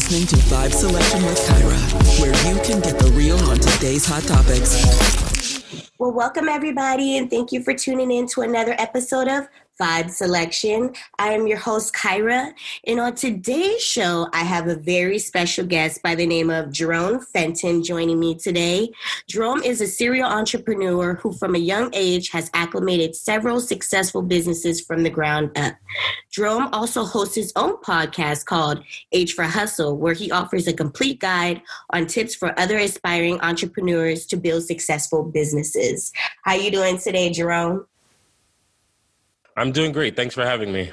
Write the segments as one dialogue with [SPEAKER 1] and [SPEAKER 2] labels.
[SPEAKER 1] listening to Vibe Selection with Kyra, where you can get the real on today's hot topics.
[SPEAKER 2] Well, welcome everybody, and thank you for tuning in to another episode of Vibe Selection. I am your host, Kyra, and on today's show, I have a very special guest by the name of Jerome Fenton joining me today. Jerome is a serial entrepreneur who from a young age has acclimated several successful businesses from the ground up. Jerome also hosts his own podcast called H for Hustle, where he offers a complete guide on tips for other aspiring entrepreneurs to build successful businesses. How you doing today, Jerome?
[SPEAKER 3] I'm doing great. Thanks for having me.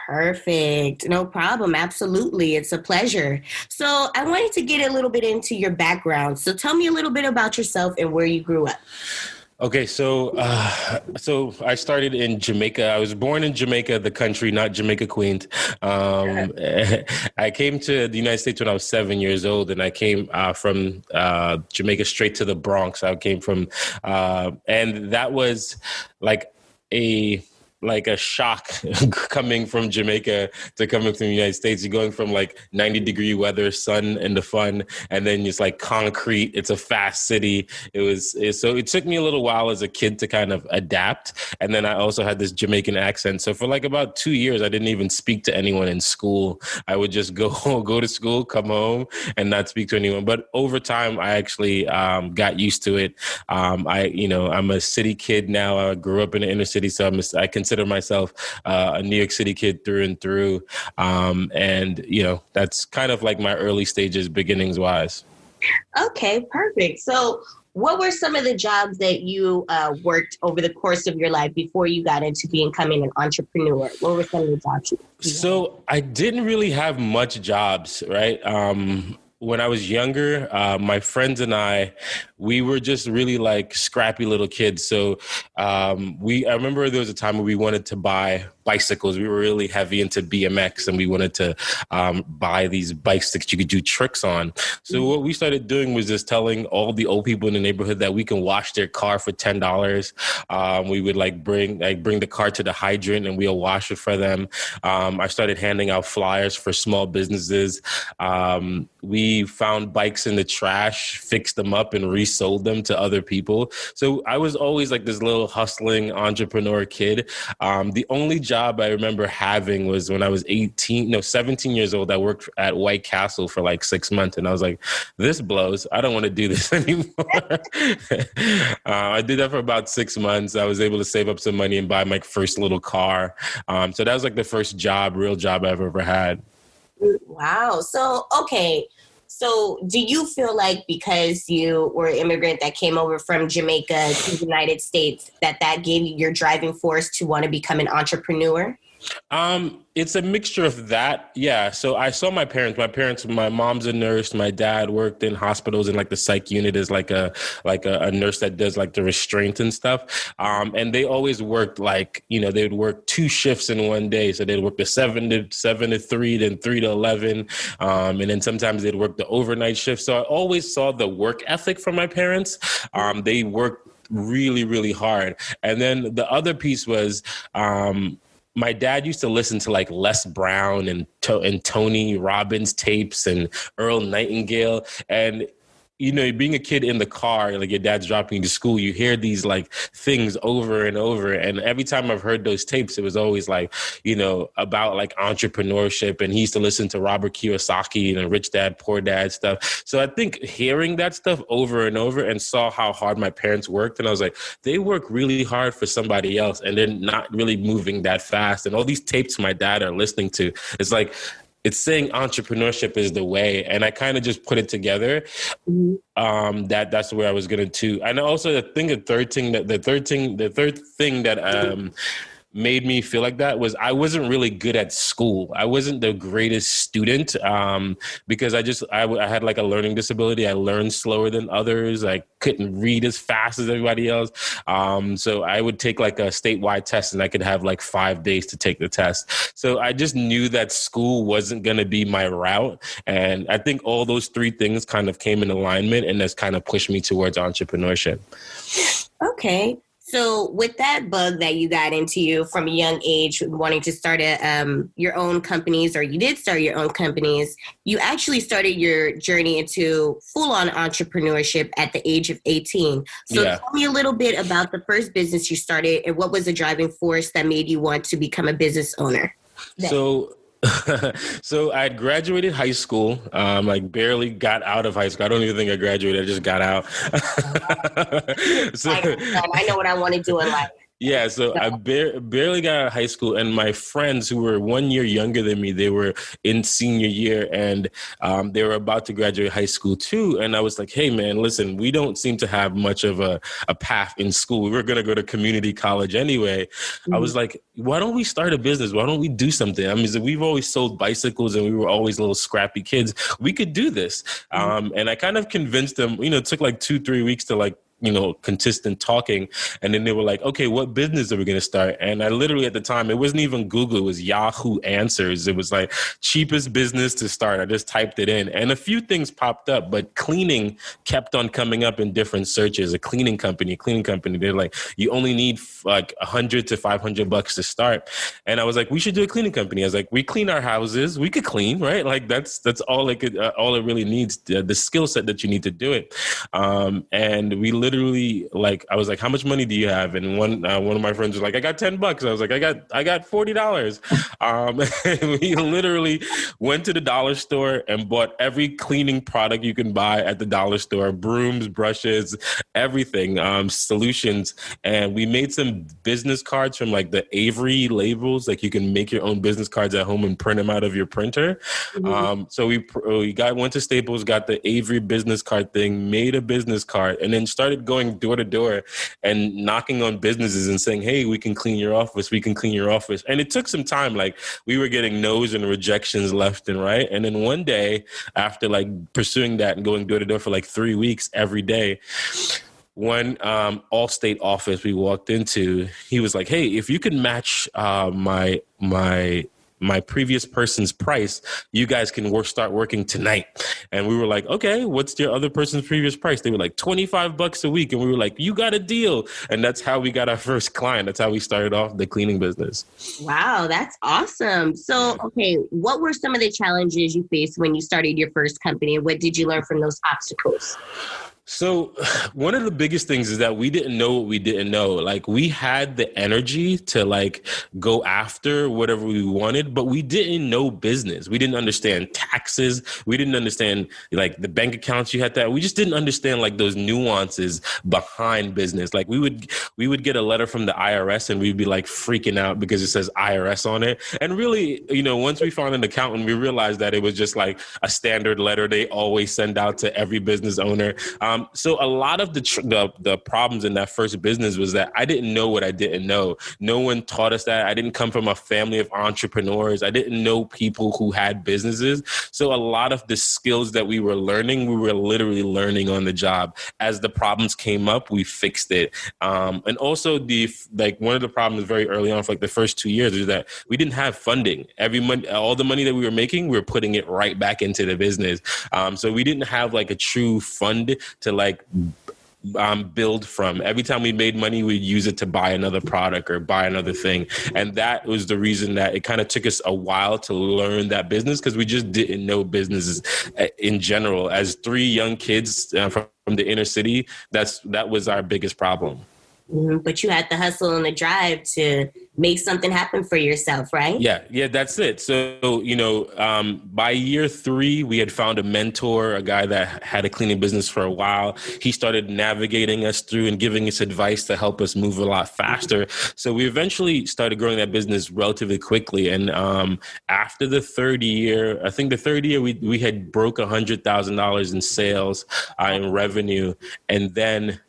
[SPEAKER 2] Perfect. No problem. Absolutely. It's a pleasure. So I wanted to get a little bit into your background. So tell me a little bit about yourself and where you grew up.
[SPEAKER 3] Okay, so I started in Jamaica. I was born in Jamaica, the country, not Jamaica, Queens. I came to the United States when I was 7 years old, and I came from Jamaica straight to the Bronx. I came from, and that was like a shock coming from Jamaica to coming to the United States. You're going from like 90-degree weather, sun and the fun, and then it's like concrete. It's a fast city. So it took me a little while as a kid to kind of adapt. And then I also had this Jamaican accent. So for like about 2 years, I didn't even speak to anyone in school. I would just go to school, come home, and not speak to anyone. But over time, I actually got used to it. I'm a city kid now. I grew up in the inner city, so I consider myself a New York City kid through and through. And, that's kind of like my early stages, beginnings wise.
[SPEAKER 2] Okay, perfect. So what were some of the jobs that you worked over the course of your life before you got into becoming an entrepreneur? What were some of the jobs you had?
[SPEAKER 3] So I didn't really have much jobs, right? When I was younger, my friends and we were just really like scrappy little kids. So I remember there was a time where we wanted to buy bicycles. We were really heavy into BMX, and we wanted to buy these bikes that you could do tricks on. So what we started doing was just telling all the old people in the neighborhood that we can wash their car for $10. We would bring the car to the hydrant, and we'll wash it for them. I started handing out flyers for small businesses. We found bikes in the trash, fixed them up, and resold them to other people. So I was always like this little hustling entrepreneur kid. The only job I remember having was when I was 17 years old. I worked at White Castle for like 6 months, and I was like, this blows. I don't want to do this anymore. I did that for about 6 months. I was able to save up some money and buy my first little car. So that was like the first real job I've ever had.
[SPEAKER 2] Wow. So, okay. So do you feel like because you were an immigrant that came over from Jamaica to the United States, that gave you your driving force to want to become an entrepreneur?
[SPEAKER 3] It's a mixture of that. Yeah. So I saw my parents, my mom's a nurse. My dad worked in hospitals and like the psych unit is like a nurse that does like the restraint and stuff. And they always worked they would work 2 shifts in one day. So they'd work the 7 to 3, then 3 to 11. And then sometimes they'd work the overnight shift. So I always saw the work ethic from my parents. They worked really, really hard. And then the other piece was, my dad used to listen to like Les Brown and Tony Robbins tapes and Earl Nightingale. And, being a kid in the car, like your dad's dropping you to school, you hear these like things over and over. And every time I've heard those tapes, it was always like, about like entrepreneurship. And he used to listen to Robert Kiyosaki and Rich Dad, Poor Dad stuff. So I think hearing that stuff over and over and saw how hard my parents worked. And I was like, they work really hard for somebody else and they're not really moving that fast. And all these tapes my dad are listening to, it's like, it's saying entrepreneurship is the way. And I kind of just put it together. That's where I was going to. And also the third thing that made me feel like that was I wasn't really good at school. I wasn't the greatest student because I had like a learning disability. I learned slower than others. I couldn't read as fast as everybody else. So I would take like a statewide test and I could have like 5 days to take the test. So I just knew that school wasn't going to be my route. And I think all those 3 things kind of came in alignment and that's kind of pushed me towards entrepreneurship.
[SPEAKER 2] Okay. So with that bug that you got into you from a young age, wanting to start your own companies, or you did start your own companies, you actually started your journey into full-on entrepreneurship at the age of 18. So tell me a little bit about the first business you started and what was the driving force that made you want to become a business owner?
[SPEAKER 3] So I had graduated high school. I barely got out of high school. I don't even think I graduated. I just got out.
[SPEAKER 2] I know what I want to do in life.
[SPEAKER 3] Yeah, so I barely got out of high school, and my friends who were 1 year younger than me, they were in senior year, and they were about to graduate high school too. And I was like, hey, man, listen, we don't seem to have much of a path in school. We were going to go to community college anyway. Mm-hmm. I was like, why don't we start a business? Why don't we do something? I mean, we've always sold bicycles, and we were always little scrappy kids. We could do this. Mm-hmm. And I kind of convinced them, it took like 2-3 weeks to consistent talking. And then they were like, okay, what business are we going to start? And I literally, at the time, it wasn't even Google, it was Yahoo Answers. It was like cheapest business to start. I just typed it in and a few things popped up, but cleaning kept on coming up in different searches. A cleaning company. They're like, you only need like $100 to $500 to start. And I was like, we should do a cleaning company. I was like, we clean our houses. We could clean, right? Like that's all all it really needs, the skill set that you need to do it. And we literally, I was like, how much money do you have? And one of my friends was like, I got $10. I was like, I got $40. And we literally went to the dollar store and bought every cleaning product you can buy at the dollar store, brooms, brushes, everything, solutions. And we made some business cards from like the Avery labels. Like you can make your own business cards at home and print them out of your printer. Mm-hmm. So we went to Staples, got the Avery business card thing, made a business card, and then started going door to door and knocking on businesses and saying, hey, we can clean your office. We can clean your office. And it took some time. Like we were getting no's and rejections left and right. And then one day after like pursuing that and going door to door for like 3 weeks every day, one Allstate office we walked into, he was like, hey, if you could match my previous person's price, you guys can start working tonight. And we were like, okay, what's your other person's previous price? They were like $25 a week. And we were like, you got a deal. And that's how we got our first client. That's how we started off the cleaning business.
[SPEAKER 2] Wow, that's awesome. So, okay, what were some of the challenges you faced when you started your first company? What did you learn from those obstacles?
[SPEAKER 3] So one of the biggest things is that we didn't know what we didn't know. Like we had the energy to like go after whatever we wanted, but we didn't know business. We didn't understand taxes. We didn't understand like the bank accounts you had to have. We just didn't understand like those nuances behind business. Like we would get a letter from the IRS and we'd be like freaking out because it says IRS on it. And really, once we found an accountant, we realized that it was just like a standard letter they always send out to every business owner. So a lot of the problems in that first business was that I didn't know what I didn't know. No one taught us that. I didn't come from a family of entrepreneurs. I didn't know people who had businesses. So a lot of the skills that we were learning, we were literally learning on the job. As the problems came up, we fixed it. And also one of the problems very early on for like the first 2 years is that we didn't have funding. All the money that we were making, we were putting it right back into the business. So we didn't have like a true fund to like build from. Every time we made money, we'd use it to buy another product or buy another thing. And that was the reason that it kind of took us a while to learn that business, because we just didn't know businesses in general. As 3 young kids from the inner city, that was our biggest problem.
[SPEAKER 2] Mm-hmm. But you had the hustle and the drive to make something happen for yourself, right?
[SPEAKER 3] Yeah, that's it. So, by year 3, we had found a mentor, a guy that had a cleaning business for a while. He started navigating us through and giving us advice to help us move a lot faster. So we eventually started growing that business relatively quickly. And after the third year, we had broke $100,000 in sales, in revenue. And then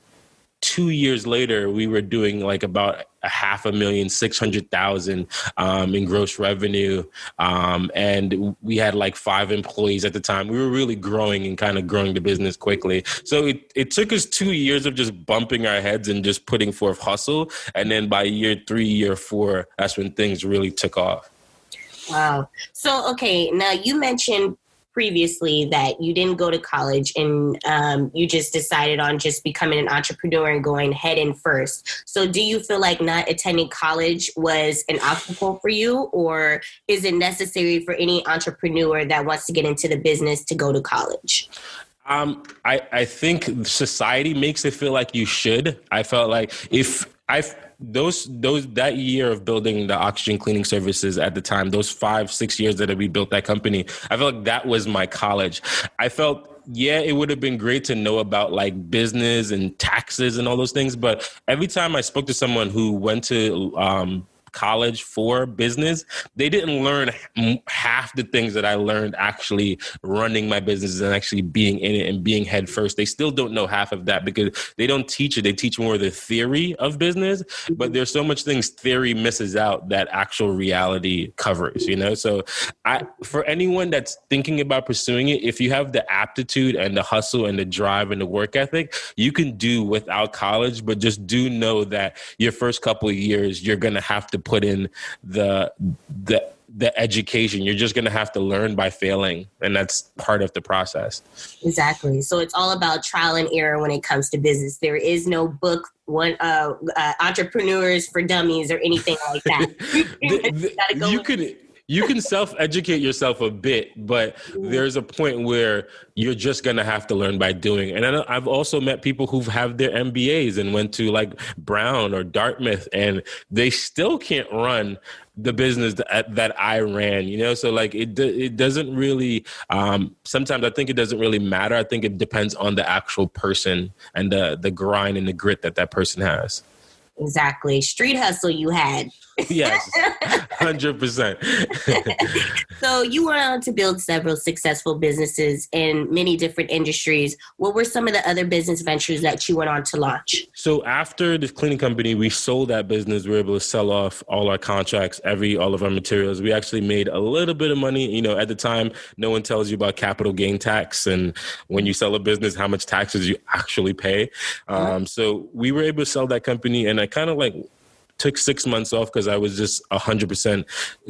[SPEAKER 3] 2 years later, we were doing like about $500,000, $600,000 in gross revenue. And we had like 5 employees at the time. We were really growing and kind of growing the business quickly. So it took us 2 years of just bumping our heads and just putting forth hustle. And then by year 3, year 4, that's when things really took off.
[SPEAKER 2] Wow. So, okay, now you mentioned previously that you didn't go to college and you just decided on just becoming an entrepreneur and going head in first. So do you feel like not attending college was an obstacle for you, or is it necessary for any entrepreneur that wants to get into the business to go to college?
[SPEAKER 3] I think society makes it feel like you should. I felt like if that year of building the oxygen cleaning services at the time, those 5-6 years that we built that company, I felt like that was my college. I felt, yeah, it would have been great to know about like business and taxes and all those things. But every time I spoke to someone who went to college for business, they didn't learn half the things that I learned actually running my business and actually being in it and being head first. They still don't know half of that because they don't teach it. They teach more of the theory of business, but there's so much things theory misses out that actual reality covers, you know? So for anyone that's thinking about pursuing it, if you have the aptitude and the hustle and the drive and the work ethic, you can do without college, but just do know that your first couple of years, you're going to have to put in the education. You're just going to have to learn by failing. And that's part of the process. Exactly.
[SPEAKER 2] So it's all about trial and error when it comes to business. There is no book, Entrepreneurs for Dummies or anything like that.
[SPEAKER 3] You can self-educate yourself a bit, but there's a point where you're just going to have to learn by doing. And I've also met people who have their MBAs and went to like Brown or Dartmouth, and they still can't run the business that I ran, you know? So like it doesn't really, sometimes I think it doesn't really matter. I think it depends on the actual person and the grind and the grit that person has.
[SPEAKER 2] Exactly. Street hustle you had.
[SPEAKER 3] Yes, 100%.
[SPEAKER 2] So you went on to build several successful businesses in many different industries. What were some of the other business ventures that you went on to launch?
[SPEAKER 3] So after the cleaning company, we sold that business. We were able to sell off all our contracts, all of our materials. We actually made a little bit of money. You know, at the time, no one tells you about capital gain tax and when you sell a business, how much taxes you actually pay. So we were able to sell that company, and I kind of like took 6 months off because I was just 100%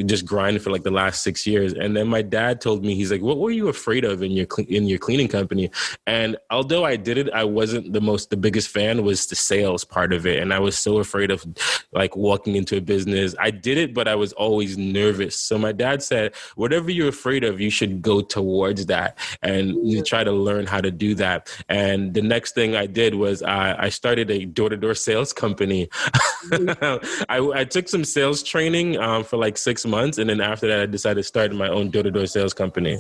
[SPEAKER 3] just grinding for like the last 6 years. And then my dad told me, he's like, what were you afraid of in your cleaning company? And although I did it, I wasn't the biggest fan was the sales part of it. And I was so afraid of like walking into a business. I did it, but I was always nervous. So my dad said, whatever you're afraid of, you should go towards that and you try to learn how to do that. And the next thing I did was I started a door-to-door sales company. I took some sales training for like 6 months. And then after that, I decided to start my own door-to-door sales company.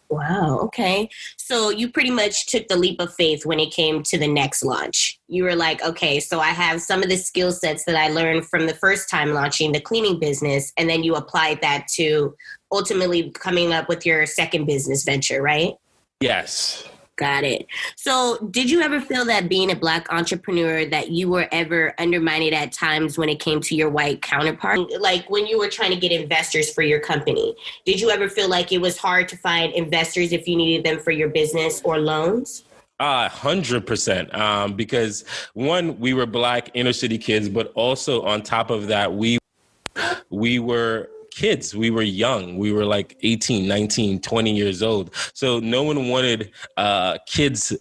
[SPEAKER 2] Wow. Okay. So you pretty much took the leap of faith when it came to the next launch. You were like, okay, so I have some of the skill sets that I learned from the first time launching the cleaning business. And then you applied that to ultimately coming up with your second business venture, right?
[SPEAKER 3] Yes.
[SPEAKER 2] Got it. So did you ever feel that being a Black entrepreneur that you were ever undermined at times when it came to your white counterpart? Like when you were trying to get investors for your company, did you ever feel like it was hard to find investors if you needed them for your business or loans?
[SPEAKER 3] 100%. Because one, we were Black inner city kids, but also on top of that, we were kids. We were young. We were like 18, 19, 20 years old. So no one wanted kids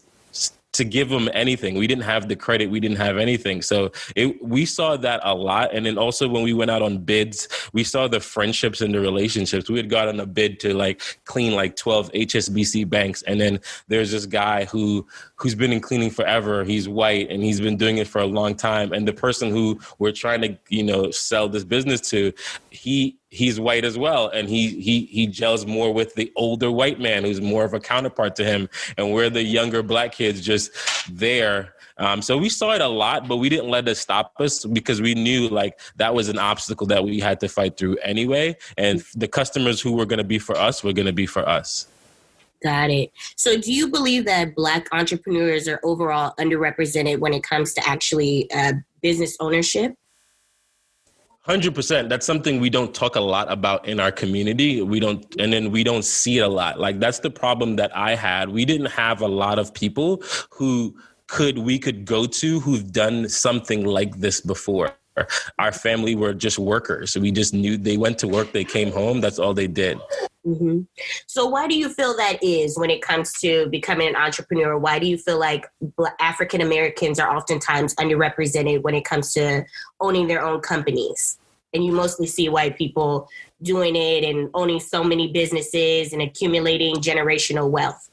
[SPEAKER 3] to give them anything. We didn't have the credit. We didn't have anything. So we saw that a lot. And then also when we went out on bids, we saw the friendships and the relationships. We had got on a bid to like clean like 12 HSBC banks. And then there's this guy who's been in cleaning forever. He's white and he's been doing it for a long time. And the person who we're trying to, sell this business to, he's white as well. And he gels more with the older white man who's more of a counterpart to him. And we're the younger Black kids just there. So we saw it a lot, but we didn't let it stop us because we knew like that was an obstacle that we had to fight through anyway. And the customers who were going to be for us were going to be for us.
[SPEAKER 2] Got it. So do you believe that Black entrepreneurs are overall underrepresented when it comes to actually business ownership?
[SPEAKER 3] 100%. That's something we don't talk a lot about in our community. We don't see it a lot. Like that's the problem that I had. We didn't have a lot of people who we could go to who've done something like this before. Our family were just workers. So we just knew they went to work, they came home. That's all they did.
[SPEAKER 2] Mm-hmm. So So why do you feel that is when it comes to becoming an entrepreneur? Why do you feel like African Americans are oftentimes underrepresented when it comes to owning their own companies? And you mostly see white people doing it and owning so many businesses and accumulating generational wealth.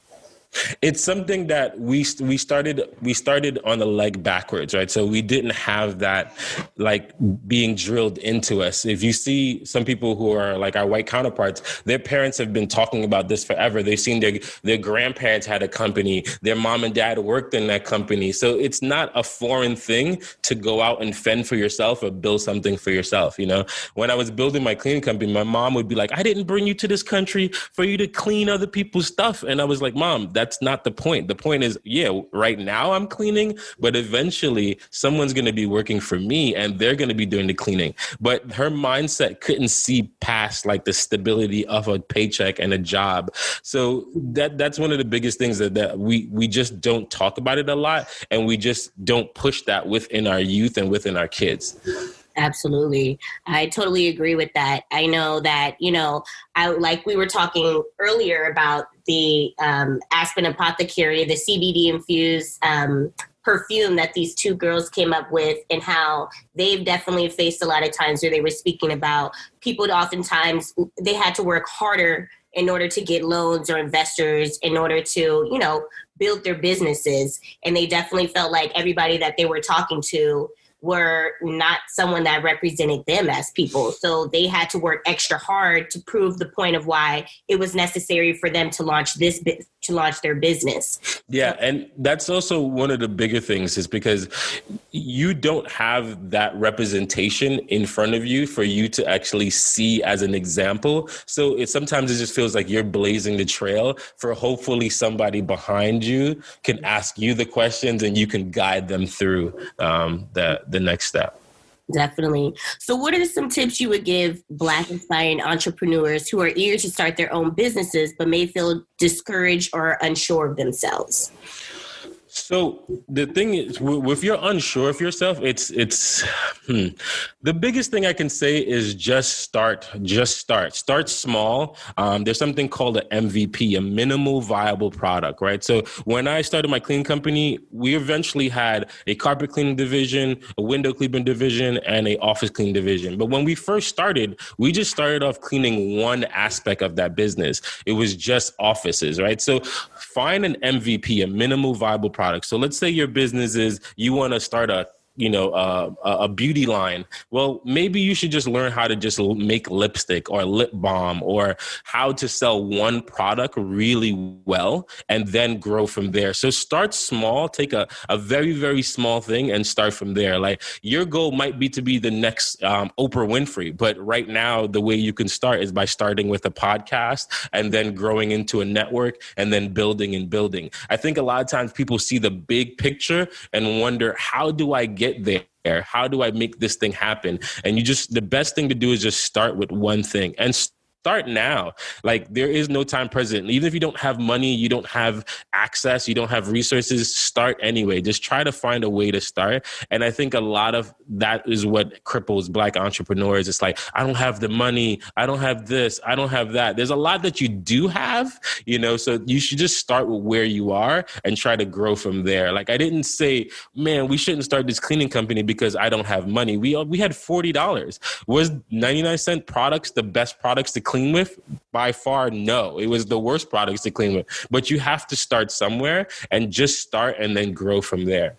[SPEAKER 3] It's something that we started on the leg backwards, right? So we didn't have that like being drilled into us. If you see some people who are like our white counterparts, their parents have been talking about this forever. They've seen their grandparents had a company, their mom and dad worked in that company. So it's not a foreign thing to go out and fend for yourself or build something for yourself. You know, when I was building my cleaning company, my mom would be like, I didn't bring you to this country for you to clean other people's stuff. And I was like, Mom, that's not the point. The point is, yeah, right now I'm cleaning, but eventually someone's going to be working for me and they're going to be doing the cleaning. But her mindset couldn't see past like the stability of a paycheck and a job. So that's one of the biggest things that we just don't talk about it a lot. And we just don't push that within our youth and within our kids.
[SPEAKER 2] Absolutely. I totally agree with that. I know that, like we were talking earlier about the Aspen Apothecary, the CBD infused perfume that these two girls came up with, and how they've definitely faced a lot of times where they were speaking about people oftentimes they had to work harder in order to get loans or investors in order to, build their businesses. And they definitely felt like everybody that they were talking to were not someone that represented them as people. So they had to work extra hard to prove the point of why it was necessary for them to launch their business.
[SPEAKER 3] Yeah. And that's also one of the bigger things is because you don't have that representation in front of you for you to actually see as an example. So sometimes it just feels like you're blazing the trail for hopefully somebody behind you can ask you the questions and you can guide them through the next step.
[SPEAKER 2] Definitely. So what are some tips you would give Black inspiring entrepreneurs who are eager to start their own businesses, but may feel discouraged or unsure of themselves?
[SPEAKER 3] So the thing is, if you're unsure of yourself, it's the biggest thing I can say is just start small. There's something called an MVP, a minimal viable product, right? So when I started my cleaning company, we eventually had a carpet cleaning division, a window cleaning division, and a office cleaning division. But when we first started, we just started off cleaning one aspect of that business. It was just offices, right? So find an MVP, a minimal viable product. So let's say your business is you want to start a beauty line. Well, maybe you should just learn how to just make lipstick or lip balm or how to sell one product really well and then grow from there. So start small, take a very, very small thing and start from there. Like your goal might be to be the next Oprah Winfrey, but right now the way you can start is by starting with a podcast and then growing into a network and then building and building. I think a lot of times people see the big picture and wonder, how do I get there? How do I make this thing happen? And the best thing to do is just start with one thing and start now. Like there is no time present. Even if you don't have money, you don't have access, you don't have resources, start anyway. Just try to find a way to start. And I think a lot of that is what cripples Black entrepreneurs. It's like, I don't have the money. I don't have this. I don't have that. There's a lot that you do have, so you should just start with where you are and try to grow from there. Like I didn't say, man, we shouldn't start this cleaning company because I don't have money. We had $40. Was 99-cent products the best products to clean with? By far, no. It was the worst products to clean with. But you have to start somewhere and just start and then grow from there.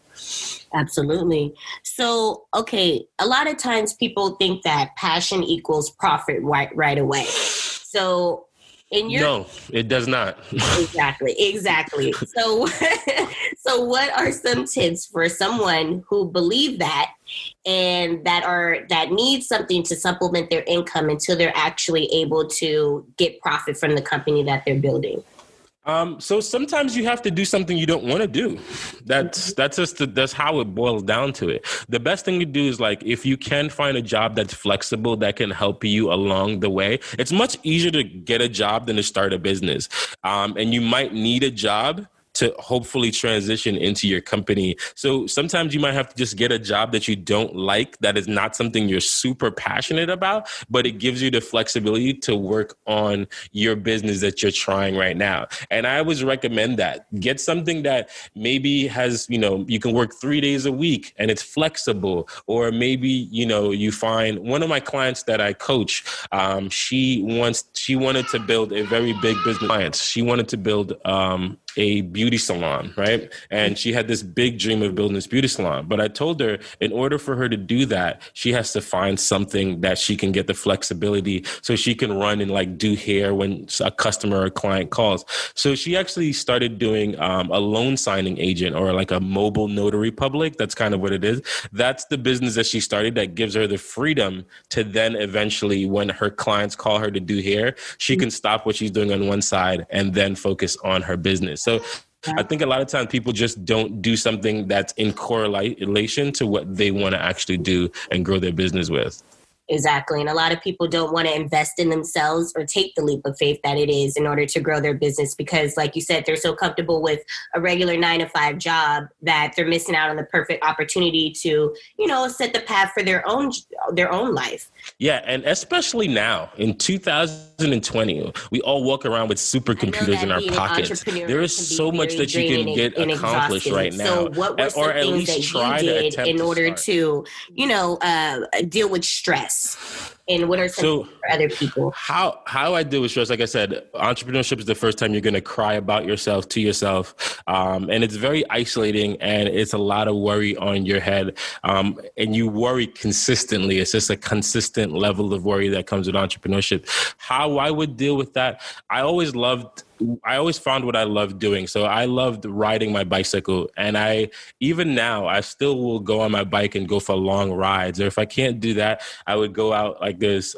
[SPEAKER 2] Absolutely. So, okay, a lot of times people think that passion equals profit right away. So,
[SPEAKER 3] no, it does not.
[SPEAKER 2] Exactly. So, so what are some tips for someone who believe that and that needs something to supplement their income until they're actually able to get profit from the company that they're building?
[SPEAKER 3] So sometimes you have to do something you don't want to do. That's how it boils down to it. The best thing to do is like, if you can find a job that's flexible, that can help you along the way. It's much easier to get a job than to start a business. And you might need a job to hopefully transition into your company. So sometimes you might have to just get a job that you don't like, that is not something you're super passionate about, but it gives you the flexibility to work on your business that you're trying right now. And I always recommend that. Get something that maybe has, you can work 3 days a week and it's flexible. Or maybe, you find one of my clients that I coach, she wanted to build a very big business client. She wanted to build a beauty salon, right? And she had this big dream of building this beauty salon. But I told her, in order for her to do that, she has to find something that she can get the flexibility so she can run and like do hair when a customer or client calls. So she actually started doing a loan signing agent, or like a mobile notary public. That's kind of what it is. That's the business that she started that gives her the freedom to then eventually, when her clients call her to do hair, she can stop what she's doing on one side and then focus on her business. So I think a lot of times people just don't do something that's in correlation to what they want to actually do and grow their business with.
[SPEAKER 2] Exactly. And a lot of people don't want to invest in themselves or take the leap of faith that it is in order to grow their business because, like you said, they're so comfortable with a regular 9-to-5 job that they're missing out on the perfect opportunity to, set the path for their own life.
[SPEAKER 3] Yeah. And especially now in 2020, we all walk around with supercomputers in our pockets. There is so much that you can get accomplished right now.
[SPEAKER 2] So what were some things that you did in order to, deal with stress? And what are some things for other people?
[SPEAKER 3] How I deal with stress, like I said, entrepreneurship is the first time you're going to cry about yourself to yourself. And it's very isolating, and it's a lot of worry on your head. And you worry consistently. It's just a consistent level of worry that comes with entrepreneurship. How I would deal with that, I always found what I loved doing. So I loved riding my bicycle. And even now, I still will go on my bike and go for long rides. Or if I can't do that, I would go out like there's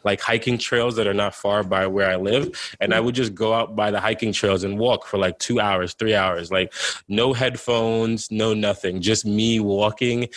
[SPEAKER 3] like hiking trails that are not far by where I live. And I would just go out by the hiking trails and walk for like 2 hours, 3 hours, like no headphones, no nothing, just me walking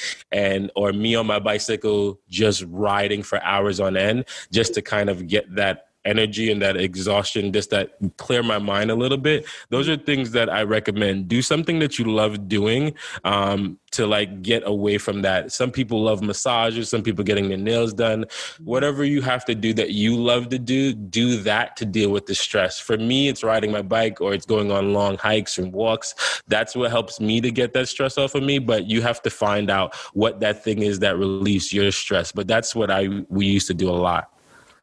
[SPEAKER 3] or me on my bicycle, just riding for hours on end, just to kind of get that energy and that exhaustion, just that clear my mind a little bit. Those are things that I recommend. Do something that you love doing to like get away from that. Some people love massages, some people getting their nails done. Whatever you have to do that you love to do that to deal with the stress. For me, it's riding my bike or it's going on long hikes and walks. That's what helps me to get that stress off of me. But you have to find out what that thing is that relieves your stress. But that's what we used to do a lot.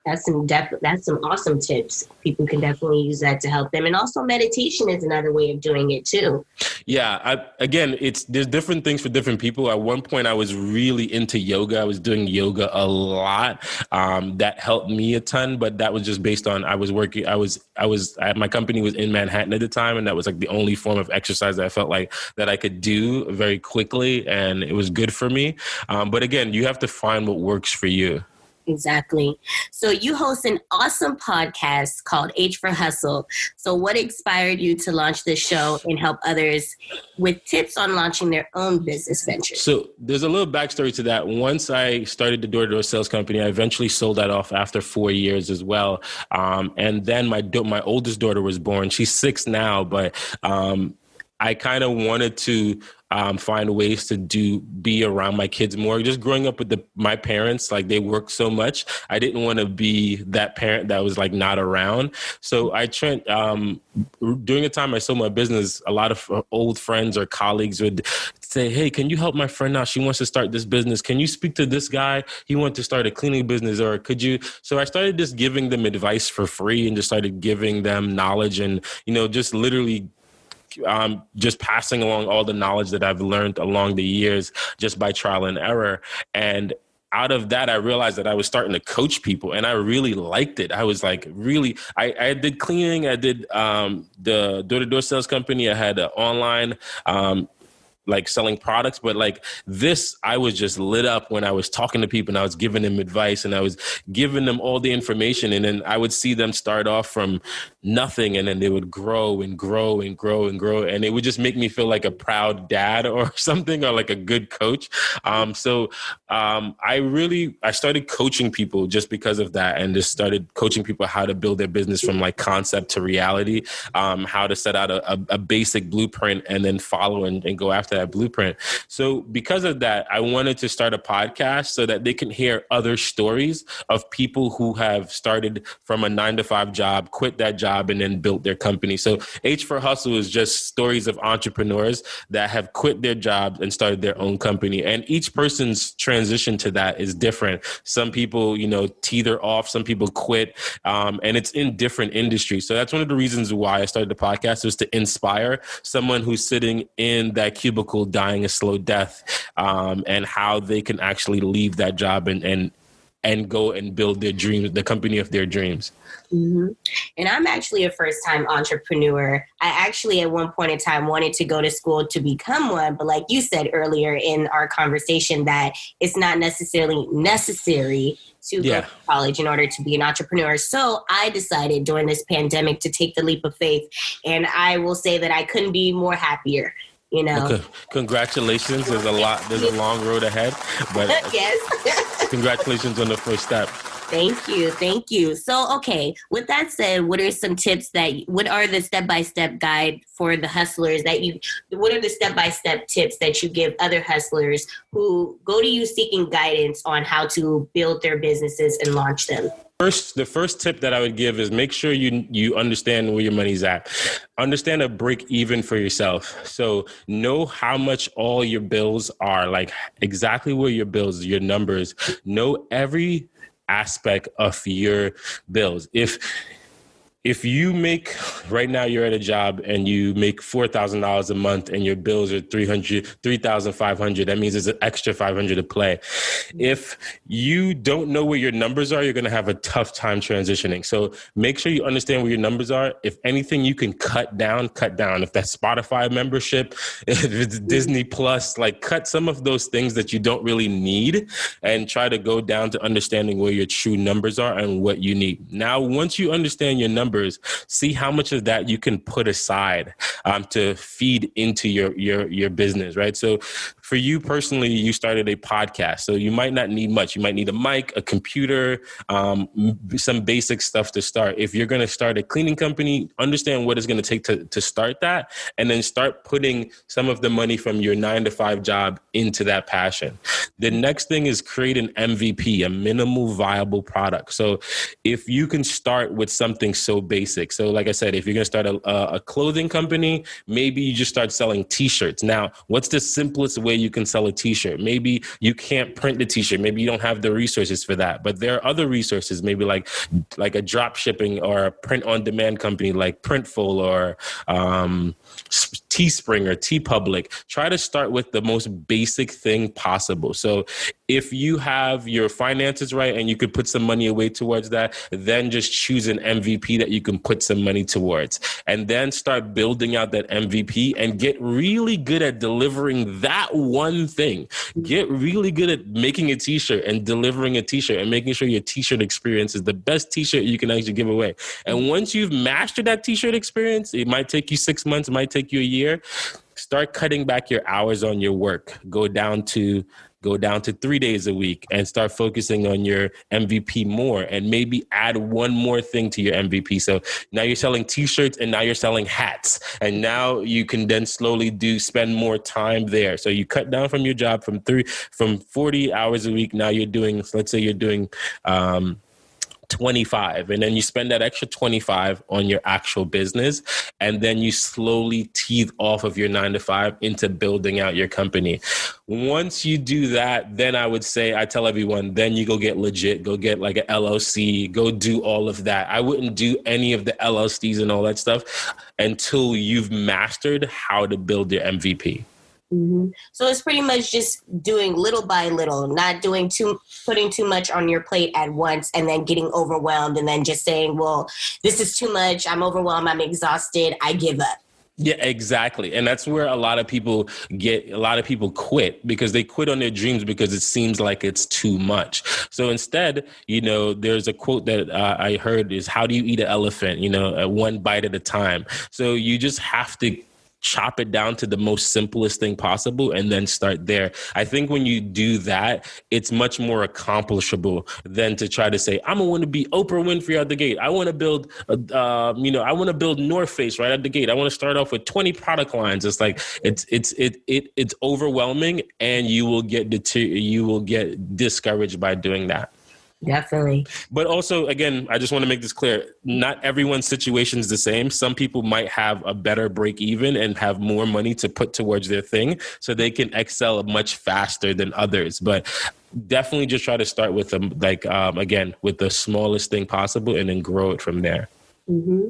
[SPEAKER 2] That's some awesome tips. People can definitely use that to help them. And also meditation is another way of doing it too.
[SPEAKER 3] Yeah. There's different things for different people. At one point I was really into yoga. I was doing yoga a lot. That helped me a ton, but that was just based on, my company was in Manhattan at the time. And that was like the only form of exercise that I felt like that I could do very quickly. And it was good for me. But again, you have to find what works for you.
[SPEAKER 2] Exactly. So you host an awesome podcast called H for Hustle. So what inspired you to launch this show and help others with tips on launching their own business ventures?
[SPEAKER 3] So there's a little backstory to that. Once I started the door-to-door sales company, I eventually sold that off after 4 years as well. And then my oldest daughter was born. She's 6 now, but I kind of wanted to find ways to be around my kids more. Just growing up with my parents, like they worked so much. I didn't want to be that parent that was like not around. So during the time I sold my business, a lot of old friends or colleagues would say, hey, can you help my friend out? She wants to start this business. Can you speak to this guy? He wants to start a cleaning business, or could you? So I started just giving them advice for free and just started giving them knowledge and, just literally just passing along all the knowledge that I've learned along the years just by trial and error. And out of that, I realized that I was starting to coach people, and I really liked it. I was like, I did cleaning. I did the door-to-door sales company. I had an online like selling products, but like this, I was just lit up when I was talking to people and I was giving them advice and I was giving them all the information. And then I would see them start off from nothing, and then they would grow and grow and grow and grow, and it would just make me feel like a proud dad or something, or like a good coach. I started coaching people just because of that, and just started coaching people how to build their business from like concept to reality, how to set out a basic blueprint and then follow and go after that blueprint. So because of that, I wanted to start a podcast so that they can hear other stories of people who have started from a 9-to-5 job, quit that job, and then built their company. So H for Hustle is just stories of entrepreneurs that have quit their jobs and started their own company. And each person's transition to that is different. Some people, teeter off, some people quit, and it's in different industries. So that's one of the reasons why I started the podcast, was to inspire someone who's sitting in that cubicle dying a slow death, and how they can actually leave that job and go and build their dreams, the company of their dreams.
[SPEAKER 2] Mm-hmm. And I'm actually a first-time entrepreneur. I actually at one point in time wanted to go to school to become one, but like you said earlier in our conversation, that it's not necessarily necessary to go to college in order to be an entrepreneur. So I decided during this pandemic to take the leap of faith, and I will say that I couldn't be more happier.
[SPEAKER 3] Okay. Congratulations. There's a long road ahead, but
[SPEAKER 2] yes.
[SPEAKER 3] Congratulations on the first step.
[SPEAKER 2] Thank you. So, okay, with that said, what are some tips what are the step-by-step guide for the hustlers what are the step-by-step tips that you give other hustlers who go to you seeking guidance on how to build their businesses and launch them?
[SPEAKER 3] The first tip that I would give is make sure you understand where your money's at. Understand a break even for yourself. So know how much all your bills are, like exactly where your bills, your numbers. Know every aspect of your bills. If you make, right now you're at a job and you make $4,000 a month and your bills are $3,500, that means there's an extra $500 to play. If you don't know where your numbers are, you're going to have a tough time transitioning. So make sure you understand where your numbers are. If anything you can cut down. If that's Spotify membership, if it's Disney Plus, like cut some of those things that you don't really need and try to go down to understanding where your true numbers are and what you need. Now, once you understand your numbers, see how much of that you can put aside to feed into your business, right? So for you personally, you started a podcast, so you might not need much. You might need a mic, a computer, some basic stuff to start. If you're going to start a cleaning company, understand what it's going to take to start that, and then start putting some of the money from your 9-to-5 job into that passion. The next thing is create an MVP, a minimal viable product. So if you can start with something so basic. So like I said, if you're going to start a clothing company, maybe you just start selling t-shirts. Now, what's the simplest way you can sell a t-shirt? Maybe you can't print the t-shirt. Maybe you don't have the resources for that, but there are other resources, maybe like a drop shipping or a print on demand company like Printful or Teespring or TeePublic. Try to start with the most basic thing possible. So if you have your finances right and you could put some money away towards that, then just choose an MVP that you can put some money towards, and then start building out that MVP and get really good at delivering that one thing. Get really good at making a t-shirt and delivering a t-shirt and making sure your t-shirt experience is the best t-shirt you can actually give away. And once you've mastered that t-shirt experience, it might take you 6 months, it might take you a year. Start cutting back your hours on your work. Go down to 3 days a week and start focusing on your MVP more, and maybe add one more thing to your MVP. So now you're selling t-shirts and now you're selling hats, and now you can then slowly spend more time there. So you cut down from your job from 40 hours a week. Now you're doing, let's say you're doing 25, and then you spend that extra 25 on your actual business, and then you slowly teeth off of your 9-to-5 into building out your company. Once you do that, then I would say, I tell everyone, then you go get legit, go get like an LLC, go do all of that. I wouldn't do any of the LLCs and all that stuff until you've mastered how to build your MVP.
[SPEAKER 2] Mm-hmm. So it's pretty much just doing little by little, not putting too much on your plate at once and then getting overwhelmed and then just saying, well, this is too much. I'm overwhelmed. I'm exhausted. I give up.
[SPEAKER 3] Yeah, exactly. And that's where a lot of people quit, because they quit on their dreams because it seems like it's too much. So instead, there's a quote that I heard is, how do you eat an elephant? One bite at a time. So you just have to chop it down to the most simplest thing possible and then start there. I think when you do that, it's much more accomplishable than to try to say, I'm gonna want to be Oprah Winfrey out the gate. I want to build, I want to build North Face right out the gate. I want to start off with 20 product lines. It's like, it's overwhelming, and you will get discouraged by doing that.
[SPEAKER 2] Definitely.
[SPEAKER 3] But also, again, I just want to make this clear. Not everyone's situation is the same. Some people might have a better break even and have more money to put towards their thing, so they can excel much faster than others. But definitely just try to start with them, again, with the smallest thing possible, and then grow it from there.
[SPEAKER 2] Mm-hmm.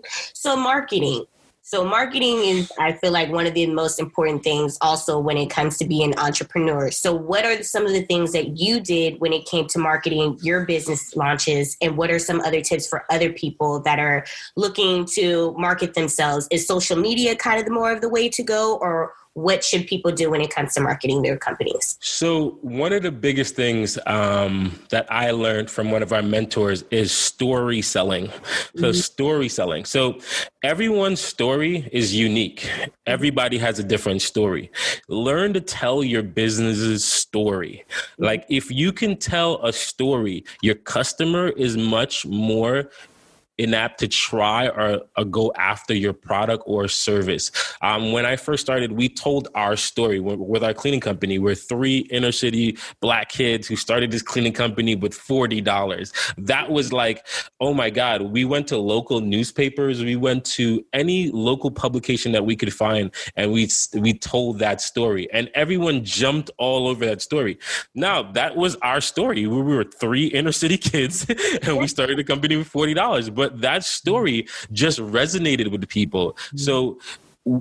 [SPEAKER 2] So marketing is, I feel like, one of the most important things also when it comes to being an entrepreneur. So what are some of the things that you did when it came to marketing your business launches? And what are some other tips for other people that are looking to market themselves? Is social media kind of more of the way to go, or what should people do when it comes to marketing their companies?
[SPEAKER 3] So one of the biggest things that I learned from one of our mentors is story selling. So story selling. So everyone's story is unique. Everybody has a different story. Learn to tell your business's story. Like, if you can tell a story, your customer is much more inapt to try or go after your product or service. When I first started, we told our story with our cleaning company. We're 3 inner city Black kids who started this cleaning company with $40. That was like, oh my God. We went to local newspapers. We went to any local publication that we could find, and we told that story, and everyone jumped all over that story. Now, that was our story. We were 3 inner city kids and we started a company with $40. But that story just resonated with people. So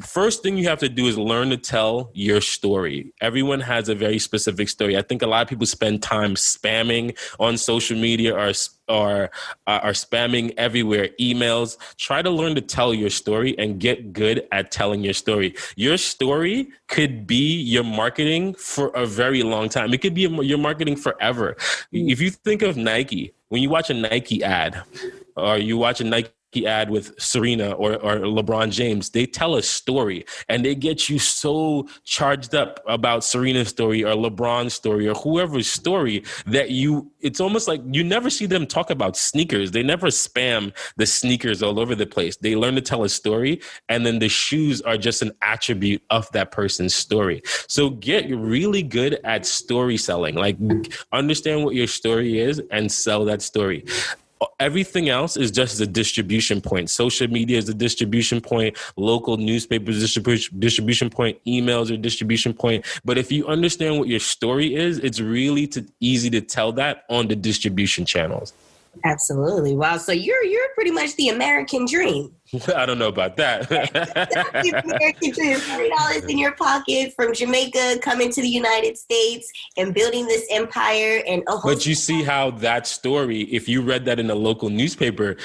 [SPEAKER 3] first thing you have to do is learn to tell your story. Everyone has a very specific story. I think a lot of people spend time spamming on social media or are spamming everywhere, emails. Try to learn to tell your story and get good at telling your story. Your story could be your marketing for a very long time. It could be your marketing forever. If you think of Nike, when you watch a Nike ad, or you watch a Nike ad with Serena or LeBron James, they tell a story, and they get you so charged up about Serena's story or LeBron's story or whoever's story that it's almost like you never see them talk about sneakers. They never spam the sneakers all over the place. They learn to tell a story, and then the shoes are just an attribute of that person's story. So get really good at story selling. Like, understand what your story is and sell that story. Everything else is just a distribution point. Social media is a distribution point. Local newspapers, distribution point. Emails are distribution point. But if you understand what your story is, it's really easy to tell that on the distribution channels.
[SPEAKER 2] Absolutely. Wow. So you're pretty much the American dream.
[SPEAKER 3] I don't know about that.
[SPEAKER 2] The American dream. $40 in your pocket from Jamaica, coming to the United States and building this empire. But
[SPEAKER 3] you see how that story, if you read that in a local newspaper,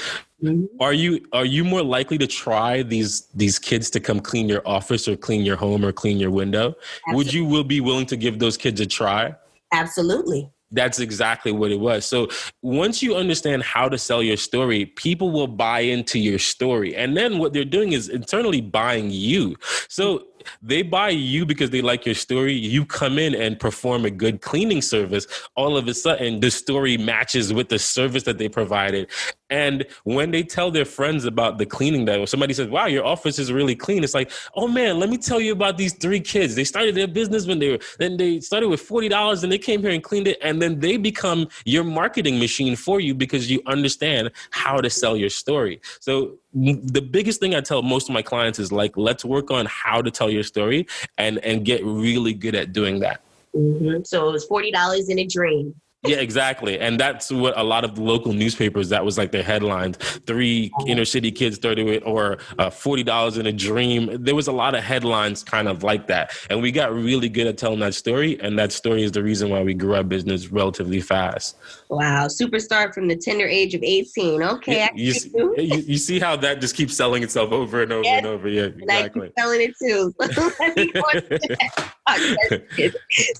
[SPEAKER 3] are you more likely to try these kids to come clean your office or clean your home or clean your window? Absolutely. Will be willing to give those kids a try?
[SPEAKER 2] Absolutely.
[SPEAKER 3] That's exactly what it was. So once you understand how to sell your story, people will buy into your story. And then what they're doing is internally buying you. So they buy you because they like your story. You come in and perform a good cleaning service. All of a sudden, the story matches with the service that they provided. And when they tell their friends about the cleaning, that somebody says, wow, your office is really clean. It's like, oh man, let me tell you about these 3 kids. They started their business then they started with $40 and they came here and cleaned it. And then they become your marketing machine for you because you understand how to sell your story. So the biggest thing I tell most of my clients is like, let's work on how to tell your story and get really good at doing that.
[SPEAKER 2] Mm-hmm. So it was $40 in a dream.
[SPEAKER 3] Yeah, exactly. And that's what a lot of the local newspapers, that was like their headlines. 3 inner city kids started it, or $40 in a dream. There was a lot of headlines kind of like that. And we got really good at telling that story. And that story is the reason why we grew our business relatively fast.
[SPEAKER 2] Wow. Superstar from the tender age of 18. Okay.
[SPEAKER 3] You see how that just keeps selling itself over and over and over. Yeah, exactly.
[SPEAKER 2] And I keep selling it too. Let me go into that.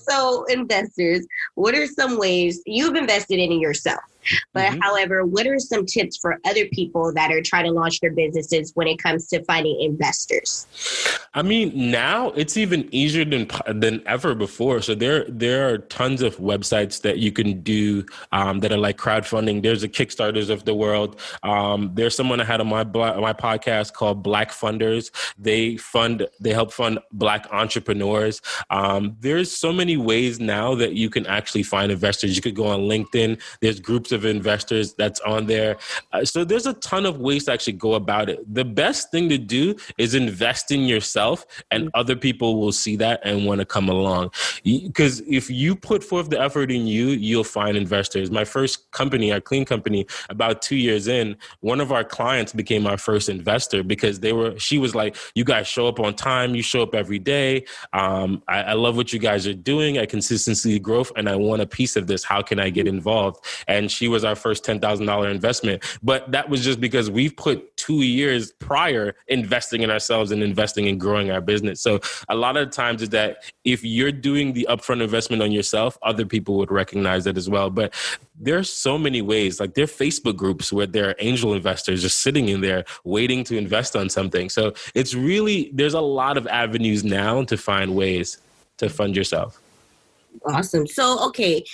[SPEAKER 2] So investors, what are some ways you've invested in yourself? But however, what are some tips for other people that are trying to launch their businesses when it comes to finding investors?
[SPEAKER 3] I mean, now it's even easier than ever before. So there are tons of websites that you can do that are like crowdfunding. There's the Kickstarters of the world. There's someone I had on my podcast called Black Funders. They help fund Black entrepreneurs. There's so many ways now that you can actually find investors. You could go on LinkedIn. There's groups of investors that's on there. So there's a ton of ways to actually go about it. The best thing to do is invest in yourself, and other people will see that and want to come along. Because if you put forth the effort in you, you'll find investors. My first company, our clean company, about 2 years in, one of our clients became our first investor because she was like, you guys show up on time. You show up every day. I love what you guys are doing. I consistently grow, and I want a piece of this. How can I get involved? And she was our first $10,000 investment. But that was just because we've put 2 years prior investing in ourselves and investing in growing our business. So a lot of times is that if you're doing the upfront investment on yourself, other people would recognize that as well. But there's so many ways. Like there are Facebook groups where there are angel investors just sitting in there waiting to invest on something. So it's really, there's a lot of avenues now to find ways to fund yourself.
[SPEAKER 2] Awesome. So, okay,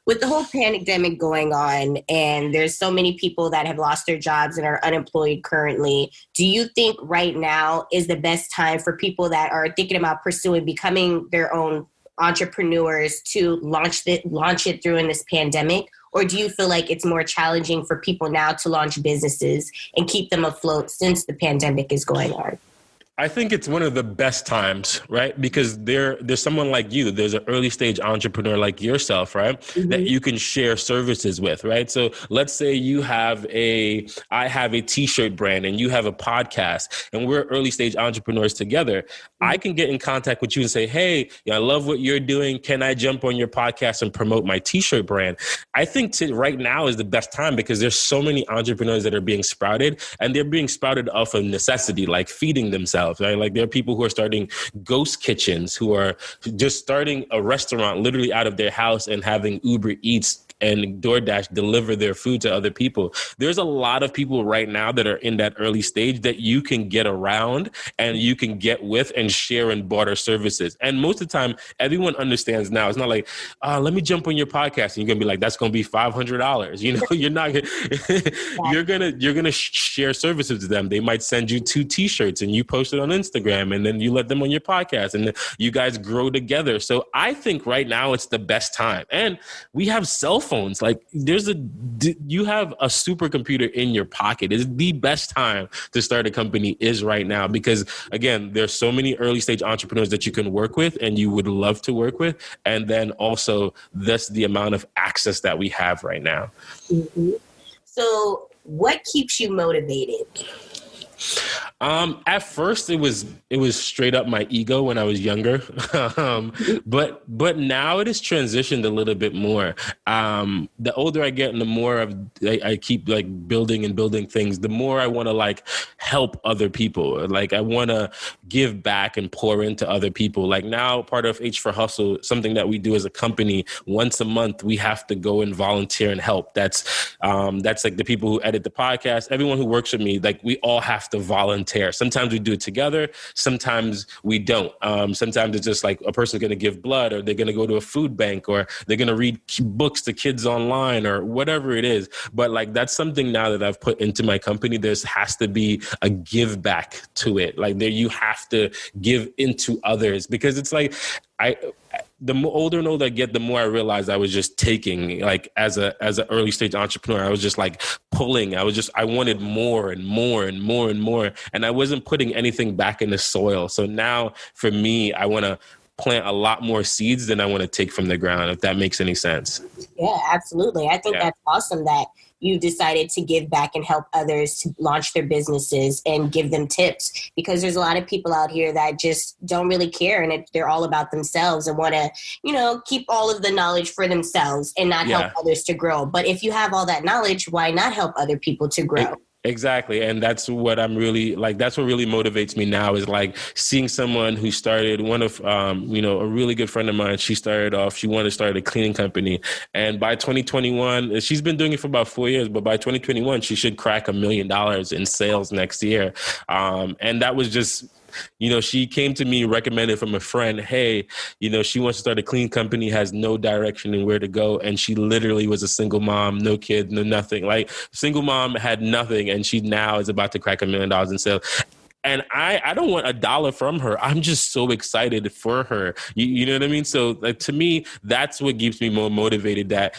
[SPEAKER 2] with the whole pandemic going on and there's so many people that have lost their jobs and are unemployed currently, do you think right now is the best time for people that are thinking about becoming their own entrepreneurs to launch it during this pandemic? Or do you feel like it's more challenging for people now to launch businesses and keep them afloat since the pandemic is going on?
[SPEAKER 3] I think it's one of the best times, right? Because there's someone like you, there's an early stage entrepreneur like yourself, right? That you can share services with, right? So let's say I have a t-shirt brand and you have a podcast and we're early stage entrepreneurs together. I can get in contact with you and say, hey, I love what you're doing. Can I jump on your podcast and promote my t-shirt brand? I think right now is the best time because there's so many entrepreneurs that are being sprouted, and they're being sprouted off of necessity, like feeding themselves. Right? Like there are people who are starting ghost kitchens, who are just starting a restaurant literally out of their house and having Uber Eats and DoorDash deliver their food to other people. There's a lot of people right now that are in that early stage that you can get around and you can get with and share and barter services. And most of the time, everyone understands now. It's not like, let me jump on your podcast. And you're going to be like, that's going to be $500. You know, you're not you're going to share services to them. They might send you 2 t-shirts and you post it on Instagram, and then you let them on your podcast, and then you guys grow together. So I think right now it's the best time. And we have cell phones. Like you have a supercomputer in your pocket. It's the best time to start a company is right now, because again, there's so many early stage entrepreneurs that you can work with and you would love to work with. And then also that's the amount of access that we have right now.
[SPEAKER 2] Mm-hmm. So what keeps you motivated?
[SPEAKER 3] At first it was straight up my ego when I was younger. But now it has transitioned a little bit more. The older I get and the more I keep like building and building things, the more I want to like help other people. Like I want to give back and pour into other people. Like now part of H for Hustle, something that we do as a company, once a month, we have to go and volunteer and help. That's like the people who edit the podcast, everyone who works with me, like we all have to volunteer. Sometimes we do it together. Sometimes we don't. Sometimes it's just like a person's going to give blood, or they're going to go to a food bank, or they're going to read books to kids online, or whatever it is. But like that's something now that I've put into my company. There has to be a give back to it. Like there, you have to give into others, because it's like the older and older I get, the more I realized I was just taking, like as an early stage entrepreneur, I was just like pulling. I wanted more and more and more and more. And I wasn't putting anything back in the soil. So now for me, I want to plant a lot more seeds than I want to take from the ground, if that makes any sense.
[SPEAKER 2] Yeah, absolutely. I think that's awesome that you decided to give back and help others to launch their businesses and give them tips, because there's a lot of people out here that just don't really care, and they're all about themselves and want to, keep all of the knowledge for themselves and not help others to grow. But if you have all that knowledge, why not help other people to grow?
[SPEAKER 3] Exactly. And that's what I'm really like, that's what really motivates me now, is like seeing someone who started one of, a really good friend of mine. She wanted to start a cleaning company. And by 2021, she's been doing it for about 4 years, but by 2021, she should crack $1 million in sales next year. And that was just, she came to me recommended from a friend. Hey, she wants to start a clean company, has no direction in where to go. And she literally was a single mom, no kids, no nothing. Like, single mom, had nothing. And she now is about to crack $1 million in sales. And I don't want $1 from her. I'm just so excited for her. You know what I mean? So like, to me, that's what keeps me more motivated, that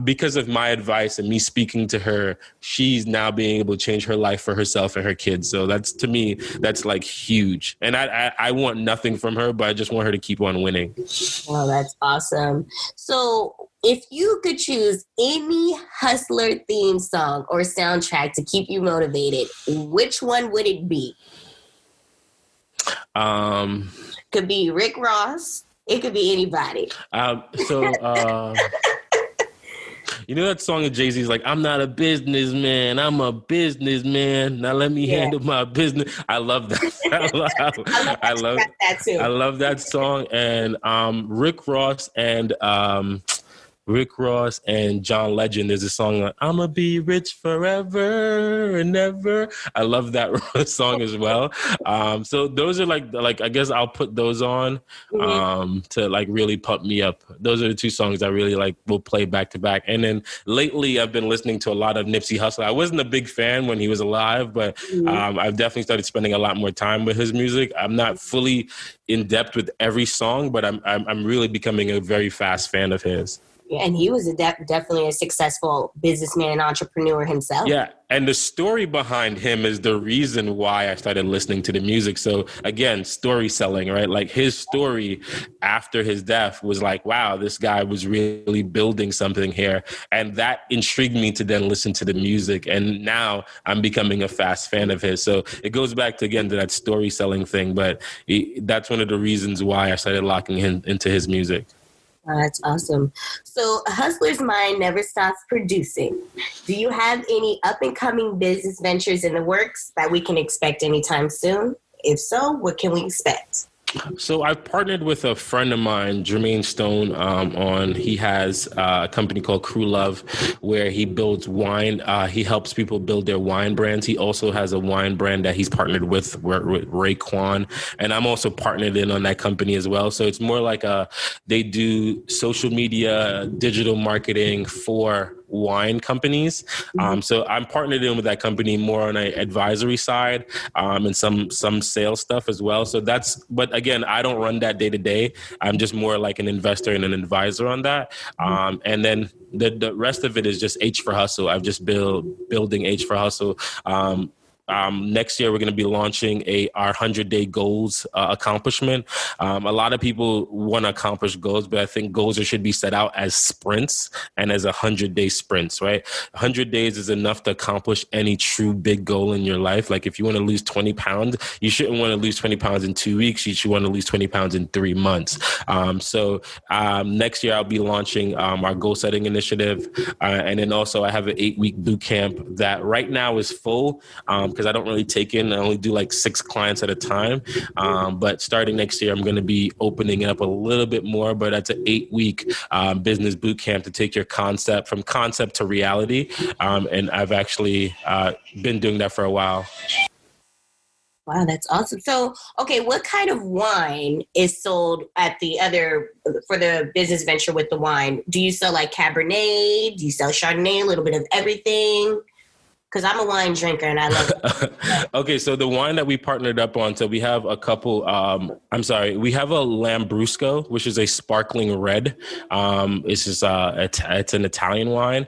[SPEAKER 3] because of my advice and me speaking to her, she's now being able to change her life for herself and her kids. So that's, to me, that's like huge. And I want nothing from her, but I just want her to keep on winning.
[SPEAKER 2] Oh, that's awesome. So if you could choose any Hustler theme song or soundtrack to keep you motivated, which one would it be? Could be Rick Ross. It could be anybody.
[SPEAKER 3] You know that song of Jay-Z's, like, I'm not a businessman, I'm a businessman. Now let me handle my business. I love that. I love
[SPEAKER 2] that too.
[SPEAKER 3] I love that song. And Rick Ross and John Legend, there's a song like, I'ma be rich forever and ever. I love that song as well. So those are like I guess I'll put those on to like really pump me up. Those are the two songs I really like will play back to back. And then lately I've been listening to a lot of Nipsey Hussle. I wasn't a big fan when he was alive, but I've definitely started spending a lot more time with his music. I'm not fully in depth with every song, but I'm really becoming a very fast fan of his.
[SPEAKER 2] And he was definitely a successful businessman and entrepreneur himself.
[SPEAKER 3] Yeah. And the story behind him is the reason why I started listening to the music. So again, story selling, right? Like, his story after his death was like, wow, this guy was really building something here. And that intrigued me to then listen to the music. And now I'm becoming a fast fan of his. So it goes back to, again, to that story selling thing. But that's one of the reasons why I started locking into his music.
[SPEAKER 2] Oh, that's awesome. So a hustler's mind never stops producing. Do you have any up-and-coming business ventures in the works that we can expect anytime soon? If so, what can we expect?
[SPEAKER 3] So I've partnered with a friend of mine, Jerome he has a company called Crew Love, where he builds wine. He helps people build their wine brands. He also has a wine brand that he's partnered with Raekwon. And I'm also partnered in on that company as well. So it's more like they do social media, digital marketing for wine companies. So I'm partnered in with that company more on an advisory side, and some sales stuff as well. So but again, I don't run that day to day. I'm just more like an investor and an advisor on that. And then the rest of it is just H for Hustle. I've just building H for Hustle. Next year, we're going to be launching our 100-day goals accomplishment. A lot of people want to accomplish goals, but I think goals should be set out as sprints and as 100-day sprints, right? 100 days is enough to accomplish any true big goal in your life. Like, if you want to lose 20 pounds, you shouldn't want to lose 20 pounds in 2 weeks. You should want to lose 20 pounds in 3 months. So next year, I'll be launching our goal setting initiative. And then also I have an 8-week boot camp that right now is full, because I don't really take in. I only do like 6 clients at a time. But starting next year, I'm going to be opening up a little bit more. But that's an 8-week business boot camp to take your concept from concept to reality. And I've actually been doing that for a while.
[SPEAKER 2] Wow, that's awesome. So, okay, what kind of wine is sold for the business venture with the wine? Do you sell like Cabernet? Do you sell Chardonnay? A little bit of everything? Because I'm a wine drinker and I love it.
[SPEAKER 3] Okay, so the wine that we partnered up on, so we have a couple, we have a Lambrusco, which is a sparkling red. It's just, it's an Italian wine.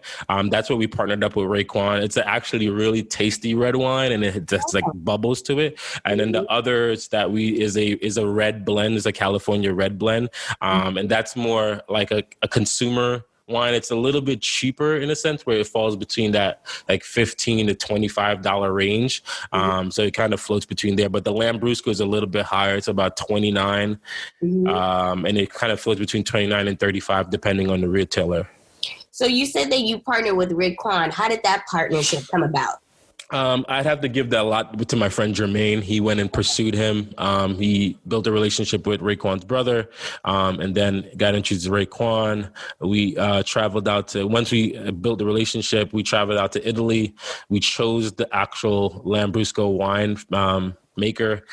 [SPEAKER 3] That's what we partnered up with Raekwon. It's actually really tasty red wine, and it just like bubbles to it. And then the others that is a red blend, is a California red blend. And that's more like a consumer wine. It's a little bit cheaper in a sense, where it falls between that like $15 to $25 range. So it kind of floats between there. But the Lambrusco is a little bit higher. It's about $29, and it kind of floats between $29 and $35 depending on the retailer.
[SPEAKER 2] So you said that you partnered with Raekwon. How did that partnership come about?
[SPEAKER 3] I'd have to give that a lot to my friend Jerome. He went and pursued him. He built a relationship with Raekwon's brother, and then got introduced to Raekwon. We traveled out to, once we built the relationship, we traveled out to Italy. We chose the actual Lambrusco wine maker.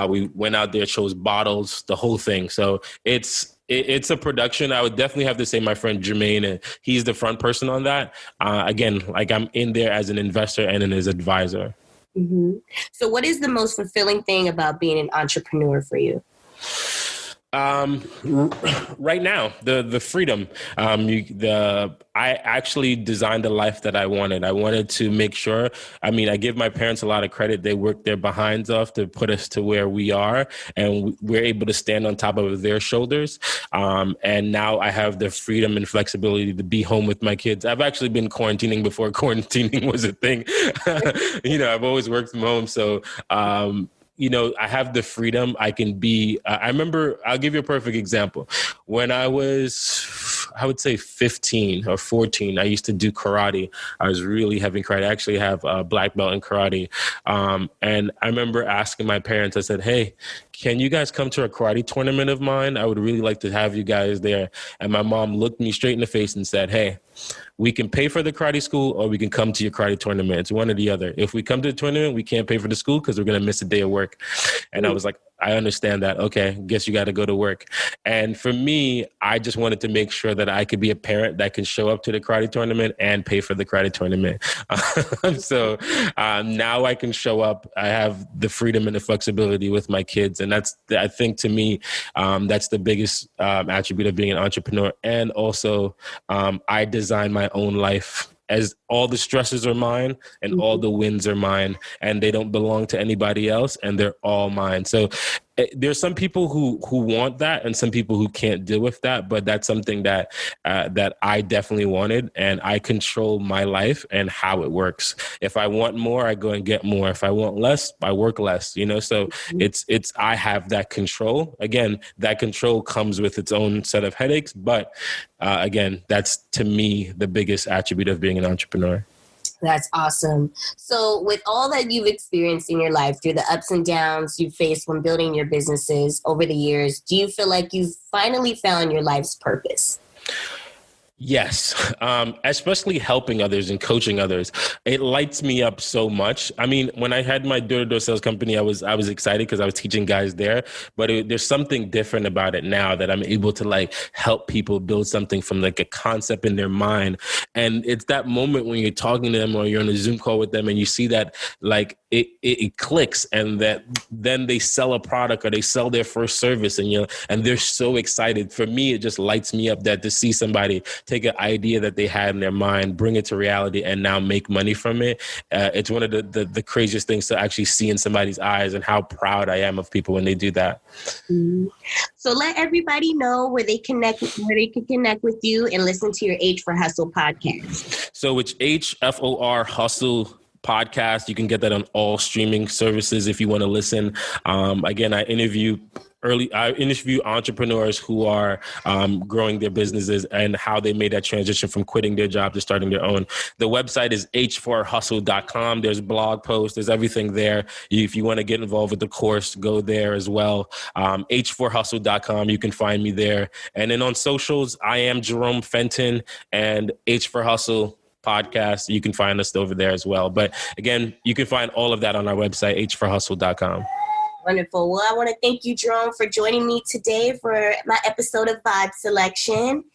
[SPEAKER 3] We went out there, chose bottles, the whole thing. So it's a production. I would definitely have to say my friend Jermaine, and he's the front person on that. Again, like I'm in there as an investor and as an advisor.
[SPEAKER 2] So what is the most fulfilling thing about being an entrepreneur for you?
[SPEAKER 3] Right now, the freedom, I actually designed the life that I wanted. I wanted to make sure, I give my parents a lot of credit. They worked their behinds off to put us to where we are, and we're able to stand on top of their shoulders. And now I have the freedom and flexibility to be home with my kids. I've actually been quarantining before quarantining was a thing. I've always worked from home. So, I have the freedom. I can be, I remember, I'll give you a perfect example. When I was, I would say 15 or 14, I used to do karate. I was really heavy karate. I actually have a black belt in karate. And I remember asking my parents, I said, hey, can you guys come to a karate tournament of mine? I would really like to have you guys there. And my mom looked me straight in the face and said, hey, we can pay for the karate school, or we can come to your karate tournament. It's one or the other. If we come to the tournament, we can't pay for the school because we're going to miss a day of work. And I was like, I understand that. Okay, guess you got to go to work. And for me, I just wanted to make sure that I could be a parent that can show up to the karate tournament and pay for the karate tournament. So now I can show up. I have the freedom and the flexibility with my kids. And I think to me, that's the biggest attribute of being an entrepreneur. And also, I design my own life, as all the stresses are mine and all the wins are mine, and they don't belong to anybody else, and they're all mine. So there's some people who want that and some people who can't deal with that, but that's something that I definitely wanted, and I control my life and how it works. If I want more, I go and get more. If I want less, I work less, so it's I have that control. Again, that control comes with its own set of headaches, but again, that's to me the biggest attribute of being an entrepreneur.
[SPEAKER 2] That's awesome. So with all that you've experienced in your life, through the ups and downs you've faced when building your businesses over the years, do you feel like you've finally found your life's purpose?
[SPEAKER 3] Yes, especially helping others and coaching others. It lights me up so much. When I had my door-to-door sales company, I was excited because I was teaching guys there. But there's something different about it now, that I'm able to help people build something from a concept in their mind. And it's that moment when you're talking to them or you're on a Zoom call with them and you see that it clicks, and that then they sell a product or they sell their first service, and they're so excited. For me, it just lights me up that to see somebody take an idea that they had in their mind, bring it to reality, and now make money from it. It's one of the craziest things to actually see in somebody's eyes, and how proud I am of people when they do that.
[SPEAKER 2] So let everybody know where they can connect with you and listen to your H for Hustle podcast.
[SPEAKER 3] So it's HFOR Hustle podcast. You can get that on all streaming services if you want to listen. Again, I interview entrepreneurs who are growing their businesses and how they made that transition from quitting their job to starting their own. The website is h4hustle.com. There's blog posts. There's everything there. If you want to get involved with the course, go there as well. h4hustle.com. You can find me there. And then on socials, I am Jerome Fenton, and H4Hustle podcast. You can find us over there as well. But again, you can find all of that on our website, h4hustle.com.
[SPEAKER 2] Wonderful. Well, I want to thank you, Jerome, for joining me today for my episode of Vibe Selection.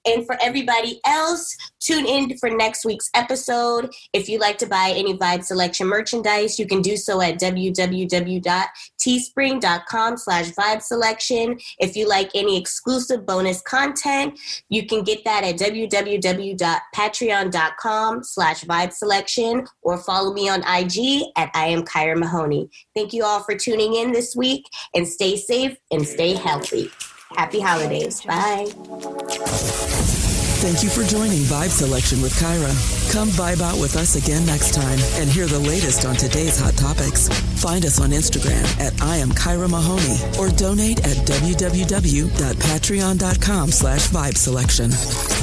[SPEAKER 2] And for everybody else, tune in for next week's episode. If you'd like to buy any Vibe Selection merchandise, you can do so at www.teespring.com/vibeselection. If you like any exclusive bonus content, you can get that at www.patreon.com/vibeselection or follow me on IG at I am Kyra Mahoney. Thank you all for tuning in this week, and stay safe and stay healthy. Happy holidays. Bye.
[SPEAKER 1] Thank you for joining Vibe Selection with Kyra. Come vibe out with us again next time and hear the latest on today's hot topics. Find us on Instagram at I am Kyra Mahoney or donate at www.patreon.com/vibeselection.